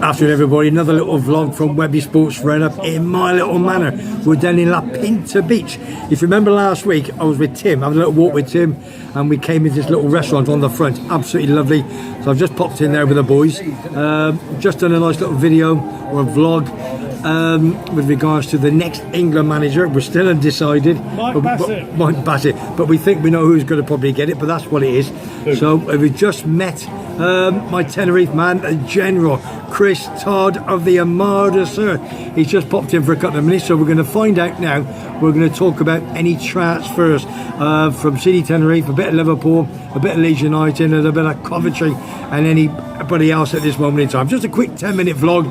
Afternoon everybody, another little vlog from Webby Sports Roundup in my little manor. We're down in La Pinta Beach. If you remember last week, I was with Tim, having a little walk with Tim, and we came into this little restaurant on the front, absolutely lovely. So I've just popped in there with the boys, just done a nice little video or a vlog with regards to the next England manager. We're still undecided. Mike Bassett, but we think we know who's going to probably get it, but that's what it is. So we just met my Tenerife man, the General Chris Todd of the Armada, sir. He's just popped in for a couple of minutes, so we're going to find out now. We're going to talk about any transfers from City Tenerife, a bit of Liverpool, a bit of Leeds United, and a bit of Coventry, and anybody else at this moment in time. Just a quick 10-minute vlog.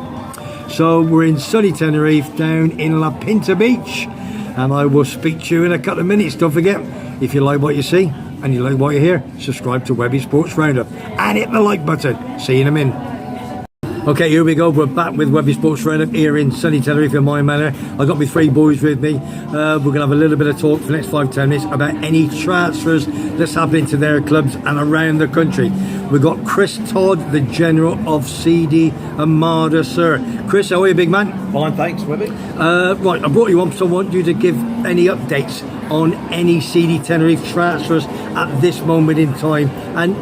So we're in sunny Tenerife down in La Pinta Beach, and I will speak to you in a couple of minutes. Don't forget, if you like what you see and you like what you hear, subscribe to Webby Sports Roundup and hit the like button. See you in a minute. Okay, here we go. We're back with Webby Sports Roundup here in sunny Tenerife in my manor. I've got my three boys with me. We're going to have a little bit of talk for the next 5-10 minutes about any transfers that's happening to their clubs and around the country. We've got Chris Todd, the General of CD Armada, sir. Chris, how are you, big man? Fine, thanks, Webby. Right, I brought you on, so I want you to give any updates on any CD Tenerife transfers at this moment in time, and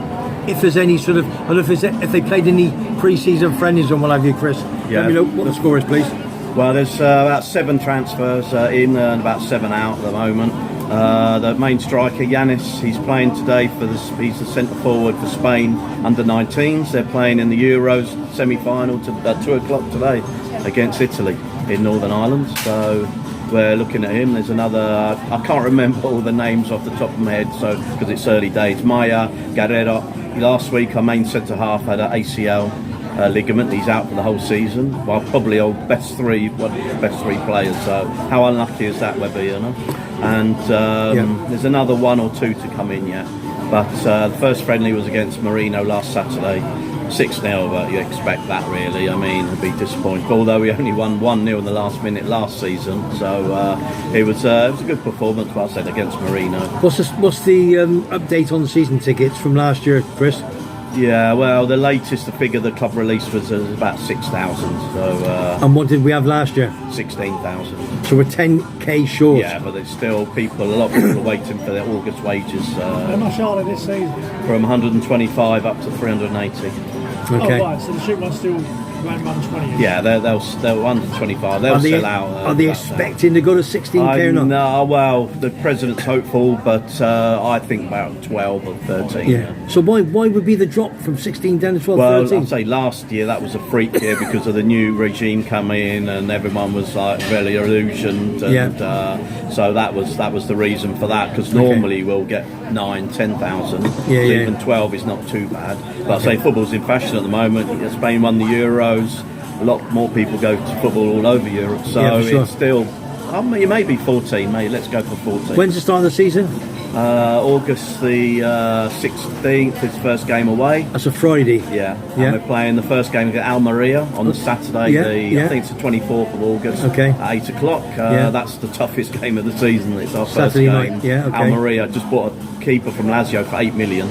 if there's any sort of, I don't know if they played any pre-season friendlies and what have you, Chris. Yeah. Let me know what the score is, please. Well, there's about 7 transfers in and about 7 out at the moment. The main striker, Yanis, he's playing today for he's the centre forward for Spain under-19s. They're playing in the Euros semi-final at 2 o'clock today against Italy in Northern Ireland. So we're looking at him. There's another, I can't remember all the names off the top of my head, so because it's early days. Maya Guerrero. Last week our main centre half had an ACL ligament. He's out for the whole season. Well, probably our best three players. So how unlucky is that, Webby? You know. And there's another 1 or 2 to come in yet. But the first friendly was against Marino last Saturday, 6-0. But you expect that, really. I mean, it'd be disappointing. Although we only won 1-0 in the last minute last season, so it was a good performance. Well, I said against Marino. What's the update on the season tickets from last year, Chris? Yeah, well, the latest, the figure the club released was about 6,000. So. And what did we have last year? 16,000. So we're 10k short. Yeah, but there's still a lot of people are waiting for their August wages. How much are they this season? From 125 up to 380. Okay. Oh, right, so the cheap one's still around 120. Yeah, they'll under 25. They'll sell out. Are they expecting to go to 16k or not? No, well, the president's hopeful, but I think about 12 or 13. Yeah. So why would be the drop from 16 down to 12, well, 13? I'd say last year that was a freak year because of the new regime coming in and everyone was like really illusioned. And, so that was the reason for that, because normally we'll get 9,000-10,000. Yeah, even 12 is not too bad. But I say football's in fashion at the moment. Spain won the Euros. A lot more people go to football all over Europe, so it's still. You may be 14, mate. Let's go for 14. When's the start of the season? August the 16th is first game away. That's a Friday. Yeah. And we're playing the first game against Almeria on the Saturday. I think it's the 24th of August. Okay. At 8 o'clock. That's the toughest game of the season. It's our Saturday first game. night. Yeah. Okay. Almeria just bought a keeper from Lazio for 8 million.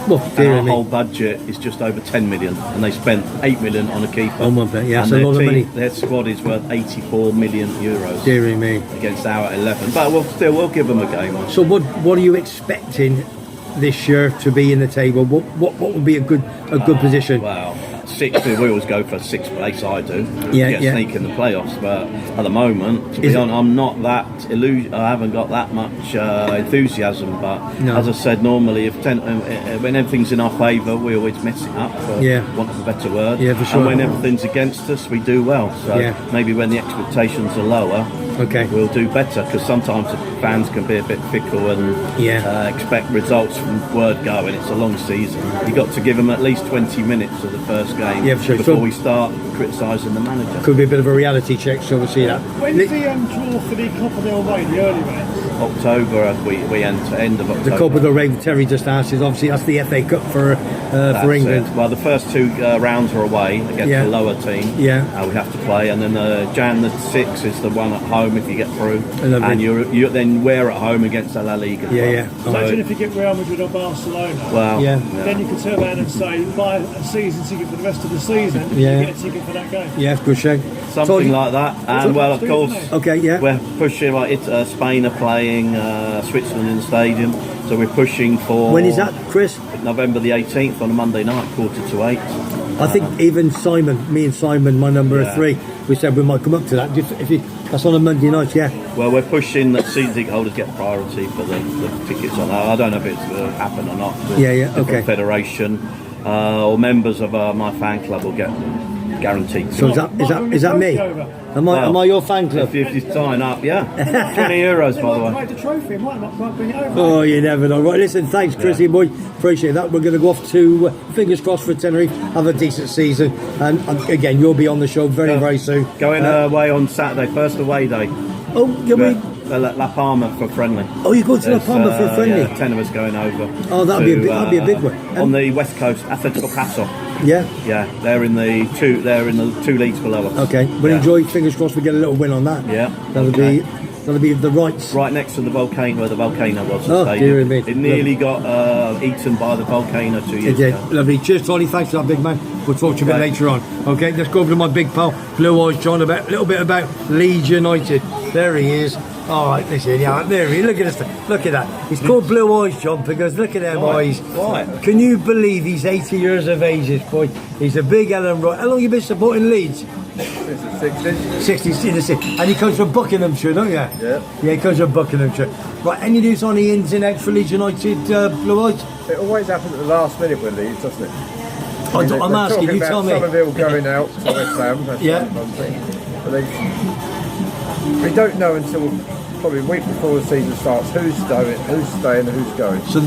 Well, and our whole budget is just over 10 million, and they spent 8 million on a keeper. Oh my God, yeah, that's a lot of money. Their squad is worth 84 million euros. Dearie me. Against our 11, but we'll give them a game. So what are you expecting this year to be in the table? What would be a good position? Well, 6th, we always go for 6th place. I do. Yeah, sneak in the playoffs, but at the moment, to be honest, I'm not that I haven't got that much enthusiasm. But as I said, normally when everything's in our favour, we always mess it up. For want of a better word. Yeah, for sure. And when everything's against us, we do well. So maybe when the expectations are lower, we'll do better, because sometimes the fans can be a bit fickle and expect results from word go, and it's a long season. You've got to give them at least 20 minutes of the first game before we start criticising the manager. Could be a bit of a reality check, so we'll see that. When's the draw for the Copa del Rey, the early rounds? October. We enter end of October. The Cup of the Ring, Terry just asked, is obviously that's the FA Cup for England. Well, the first 2 rounds are away against the lower team. Yeah. We have to play, and then Jan the 6th is the one at home if you get through, Lovely. and then we're at home against La Liga. Yeah. So, Imagine if you get Real Madrid or Barcelona. well, Then you can turn around and say, buy a season ticket for the rest of the season. Yeah. You get a ticket for that game. Yeah, good show. something like that. And well, of course, okay, yeah, we're pushing. Like Spain are playing Switzerland in the stadium, so we're pushing for. When is that, Chris? November the 18th on a Monday night, 7:45. I think even me and Simon, my number 3, we said we might come up to that. That's on a Monday night, yeah. Well, we're pushing that season ticket holders get priority for the tickets on that. I don't know if it's going to happen or not. Okay. Federation or members of my fan club will get guaranteed. So is that me? Am I your fan club? If you sign up, yeah. €20, by the way. Might the trophy, might bring it over. Oh, you never know. Right, listen, thanks, Chrissy boy. Appreciate that. We're going to go off to fingers crossed for Tenerife. Have a decent season, and again, you'll be on the show very soon. Going away on Saturday, first away day. Oh, you'll be. La Palma for friendly. Oh, you're going to La Palma for a friendly? Yeah, Tenerife going over. Oh, that'd be a big one. On the west coast, Atletico Paso. Yeah. Yeah, they're in the two leagues below us. Okay, we'll enjoy. Fingers crossed we get a little win on that. Yeah. That'll be the rights. Right next to the volcano where the volcano was. Oh, dear me. It nearly got eaten by the volcano 2 years ago. Lovely. Cheers, Tony. Thanks for that, big man. We'll talk to you a bit later on. Okay, let's go over to my big pal, Blue Eyes John, a little bit about Leeds United. There he is. All right, listen, there he is. Look at this. Look at that. He's called Blue Eyes John because look at them eyes. Why? Can you believe he's 80 years of age, this boy? He's a big Ellen Roy. How long have you been supporting Leeds? Since the 60s. 60s. And he comes from Buckinghamshire, don't you? Yeah. Yeah, he comes from Buckinghamshire. Right, any news on the ins and outs for Leeds United, Blue Eyes? It always happens at the last minute with Leeds, doesn't it? I'm asking, you tell me. Somerville going out to West Ham, that's one thing. But we don't know until probably a week before the season starts who's staying and who's going. So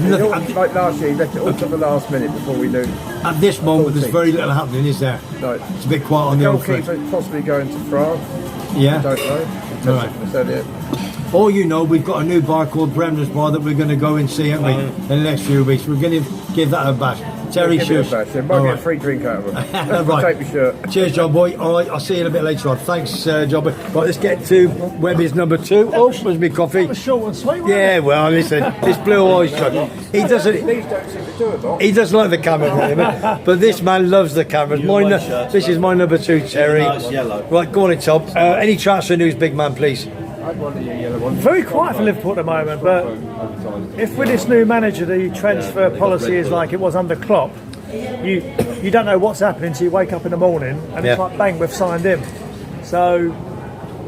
like last year, he left it all to the last minute before we knew. At this moment, there's very little happening, is there? No. It's a bit quiet on the old front. Possibly going to France. Yeah. I don't know. Right. All you know, we've got a new bar called Bremner's Bar that we're going to go and see, aren't we? In the next few weeks. We're going to give that a bash. Terry shoes. Might get a free drink out of them. Right. Take my shirt. Cheers, John boy. All right, I'll see you in a bit later on. Thanks, John boy. Right, let's get to Webby's number 2. Oh, there's me coffee. That was short and sweet, wasn't Yeah, well, listen, it's Blue Eyes John. He doesn't like the camera, but this man loves the cameras. This is my number 2, Terry. Nice yellow. Right, go on in, Tom. Any transfer news, big man, please? Very quiet for Liverpool at the moment, but if with this new manager the transfer policy is like it was under Klopp, you don't know what's happening until you wake up in the morning and it's like bang, we've signed him. So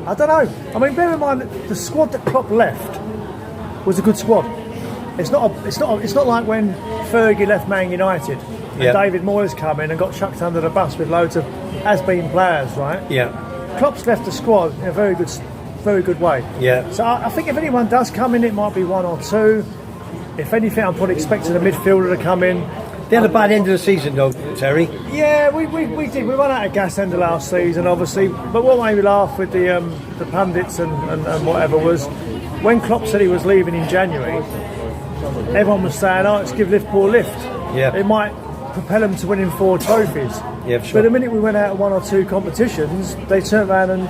I don't know. I mean, bear in mind that the squad that Klopp left was a good squad. It's not like when Fergie left Man United and David Moyes come in and got chucked under the bus with loads of has-been players, right? Yeah. Klopp's left the squad in a very good way. Yeah. So I think if anyone does come in, it might be 1 or 2. If anything, I'm probably expecting a midfielder to come in. They had a bad end of the season, though, Terry. Yeah, we did. We ran out of gas end of last season, obviously. But what made me laugh with the pundits and whatever was when Klopp said he was leaving in January. Everyone was saying, "Oh, let's give Liverpool a lift. Yeah. It might propel them to winning 4 trophies." Yeah, for sure. But the minute we went out of 1 or 2 competitions, they turned around and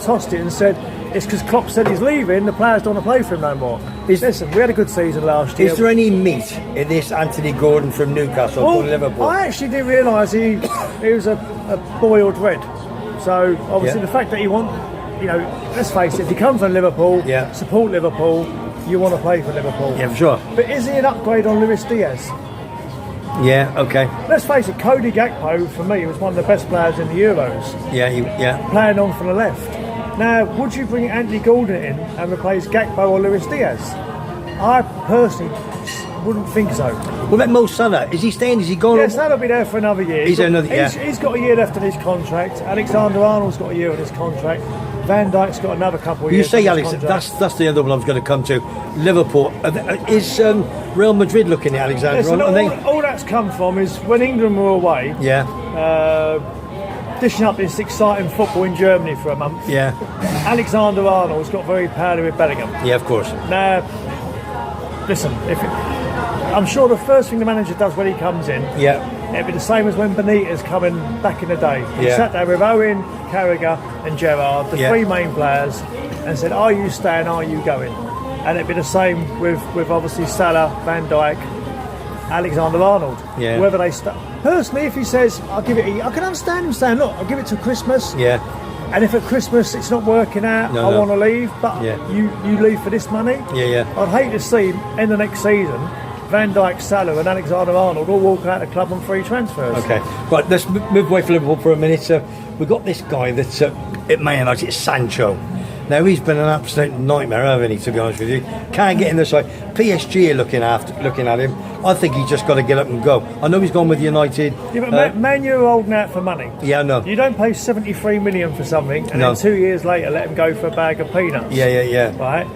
tossed it and said it's because Klopp said he's leaving, the players don't want to play for him no more. Listen, we had a good season last year. Is there any meat in this Anthony Gordon from Newcastle or Liverpool? I actually didn't realise he was a boiled red. So obviously the fact that he let's face it, if you come from Liverpool, support Liverpool, you want to play for Liverpool. Yeah, for sure. But is he an upgrade on Luis Diaz? Yeah, okay. Let's face it, Cody Gakpo for me was one of the best players in the Euros. Yeah. Playing on from the left. Now, would you bring Anthony Gordon in and replace Gakpo or Luis Diaz? I personally wouldn't think so. What about Mo Salah? Is he staying? Is he going? Yes, that'll be there for another year. He's got a year left on his contract. Alexander-Arnold's got a year on his contract. Van Dijk's got another couple of years. You say, on his Alex, contract. that's the other one I was going to come to. Liverpool. Is Real Madrid looking at Alexander? Listen, all that's come from is when England were away. dishing up this exciting football in Germany for a month. Yeah. Alexander-Arnold's got very pally with Bellingham. Yeah, of course. Now, listen, I'm sure the first thing the manager does when he comes in, it'll be the same as when Benitez coming back in the day. He sat there with Owen, Carragher and Gerrard, the three main players, and said, are you staying, are you going? And it'd be the same with obviously Salah, Van Dijk, Alexander-Arnold. Yeah. Whether they stay. Personally, if he says, I can understand him saying, look, I'll give it till Christmas. Yeah. And if at Christmas it's not working out, I want to leave, but you leave for this money. I'd hate to see in the next season Van Dijk, Salah and Alexander-Arnold all walk out of the club on free transfers. Okay, right, let's move away from Liverpool for a minute. We've got this guy that's at Man United, it's Sancho. Now, he's been an absolute nightmare, hasn't he, to be honest with you? Can't get in the side. PSG are looking at him. I think he's just got to get up and go. I know he's gone with United. Yeah, but Man U are holding out for money. Yeah, I know. You don't pay 73 million for something and then 2 years later let him go for a bag of peanuts. Yeah. Right?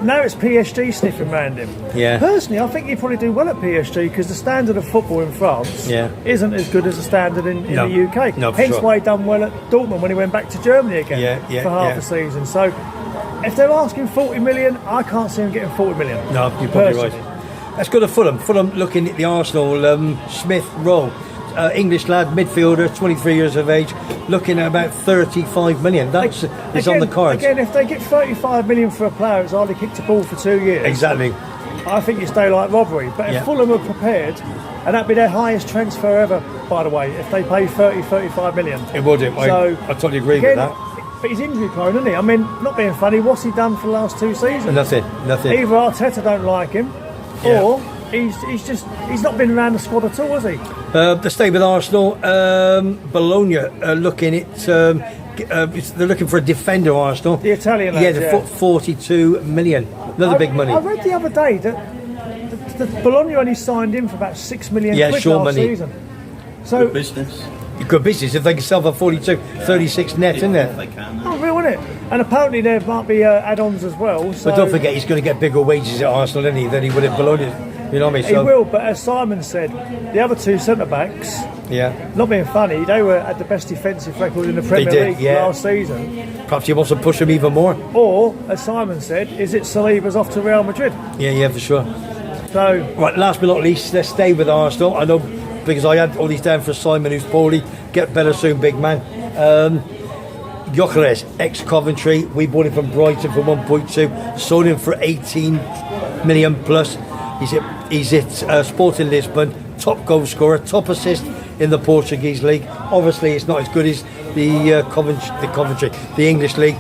Now it's PSG sniffing around him. Yeah. Personally, I think he'd probably do well at PSG because the standard of football in France isn't as good as the standard in the UK. No, hence why he done well at Dortmund when he went back to Germany again for half the season. So if they're asking 40 million, I can't see him getting 40 million. No, you're probably right. Let's go to Fulham. Fulham looking at the Arsenal, Smith Rowe. English lad, midfielder, 23 years of age, looking at about 35 million. That's on the cards. Again, if they get 35 million for a player who's hardly kicked a ball for 2 years, exactly, I think it's daylight robbery. But if Fulham are prepared, and that'd be their highest transfer ever, by the way, if they pay 35 million. It would. I totally agree with that. But he's injury prone, isn't he? I mean, not being funny, what's he done for the last 2 seasons? Nothing. Either Arteta don't like him, or he's not been around the squad at all, has he? To stay with Arsenal, Bologna looking at they're looking for a defender. Arsenal, the Italian lads, the 42 million, another big money. I read the other day that the Bologna only signed in for about 6 million quid last season. So good business. Good business if they can sell for 42, 36 net, isn't it? They can. Oh, real, isn't it? And apparently there might be add-ons as well. So but don't forget, he's going to get bigger wages at Arsenal, than he would at Bologna. You know what I mean? He will, but as Simon said, the other 2 centre-backs, not being funny, they were at the best defensive record in the Premier League last season. Perhaps he wants to push them even more. Or, as Simon said, is it Saliba's off to Real Madrid? Yeah, for sure. So, right, last but not least, let's stay with Arsenal. I know, because I had all these down for Simon, who's poorly. Get better soon, big man. Gyökeres, ex-Coventry. We bought him from Brighton for 1.2. Sold him for 18 million plus. He's at Sporting Lisbon, top goal scorer, top assist in the Portuguese league. Obviously, it's not as good as the the English league.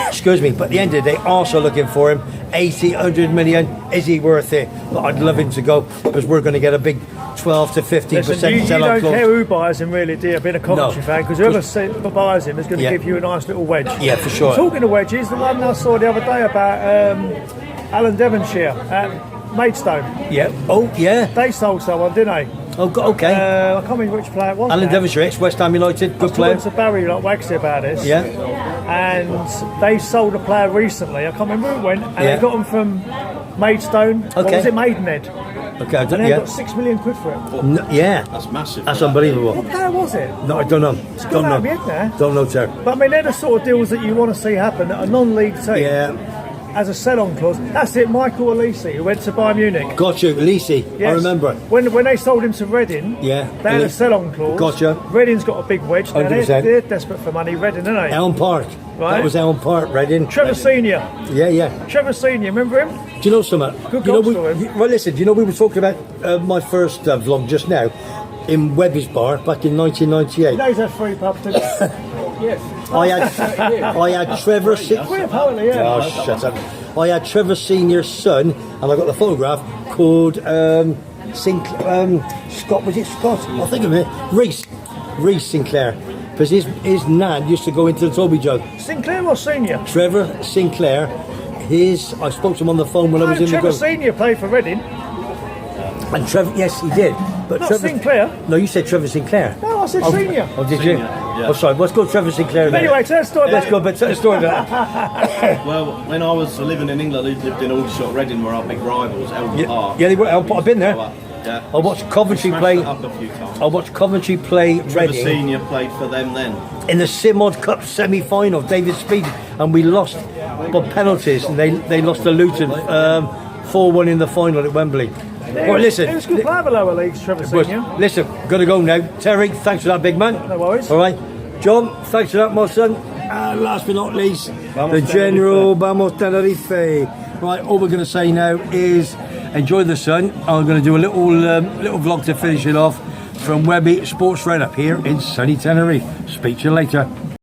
Excuse me, but at the end of the day, Arsenal looking for him. 80, 100 million. Is he worth it? But I'd love him to go because we're going to get a big 12 to 15%. You don't care who buys him, really, do you? Being a Coventry fan, because whoever buys him is going to give you a nice little wedge. Yeah, for sure. Talking of wedges, the one I saw the other day about Alan Devonshire at Maidstone. Yeah. Oh, yeah. They sold someone, didn't they? Oh, okay. I can't remember which player it was. Alan Devonshire, ex-West Ham United, good player. I was talking to Barry like Wagsy about this. Yeah. And they sold a player recently. I can't remember who it went. And they got him from Maidstone. Okay. What was it, Maidenhead? Okay, and they got 6 million quid for it. No, That's massive. That's unbelievable. What player was it? No, I don't know. It's gone out of my head now. Don't know, sir. But I mean, they're the sort of deals that you want to see happen at a non-league team. Yeah. As a sell-on clause. That's it, Michael Elise, who went to Bayern Munich. Got you, Elise. Yes. I remember. When they sold him to Reading, they had a sell-on clause. Gotcha. Reading's got a big wedge. Now 100%. They're desperate for money, Reading, aren't they? Elm Park. Right. That was Elm Park, Reading. Trevor Senior. Yeah. Trevor Senior, remember him? Do you know something? Good goal scorer. Well, listen, do you know we were talking about my first vlog just now in Webby's Bar back in 1998. Those are free pubs, didn't Yes. I had Trevor. Apparently, yeah. Oh, shut up. I had Trevor Senior's son, and I got the photograph called Scott. Was it Scott? I'll think of it. Reece Sinclair, because his nan used to go into the Toby Jug. Sinclair or Senior? Trevor Sinclair. I spoke to him on the phone when I was in Trevor the Senior played for Reading. And Trevor, yes, he did. But Not Trevor Sinclair. No, you said Trevor Sinclair. No, I said Senior. Oh, did you? Yeah. Oh, sorry. Let's go Trevor Sinclair. Then. Anyway, tell the story. Let's go. But tell the story about that. Well, when I was living in England, I lived in Aldershot, Reading, were our big rivals, Elm Park. Yeah, they were. I've been there. Yeah. I watched Coventry Smashed play. it up a few times. I watched Coventry play Trevor Reading Senior played for them then. in the Simod Cup semi-final. David Speed, and we lost by penalties, and they lost to Luton 4-1 in the final at Wembley. Well, listen. It was good player for lower leagues, Trevor Senior. Listen, got to go now. Terry, thanks for that, big man. No worries. All right, John, thanks for that, my son. And last but not least, Vamos the General Tenerife. Vamos Tenerife. Right, all we're going to say now is enjoy the sun. I'm going to do a little vlog to finish it off from Webby Sports Red up here in sunny Tenerife. Speak to you later.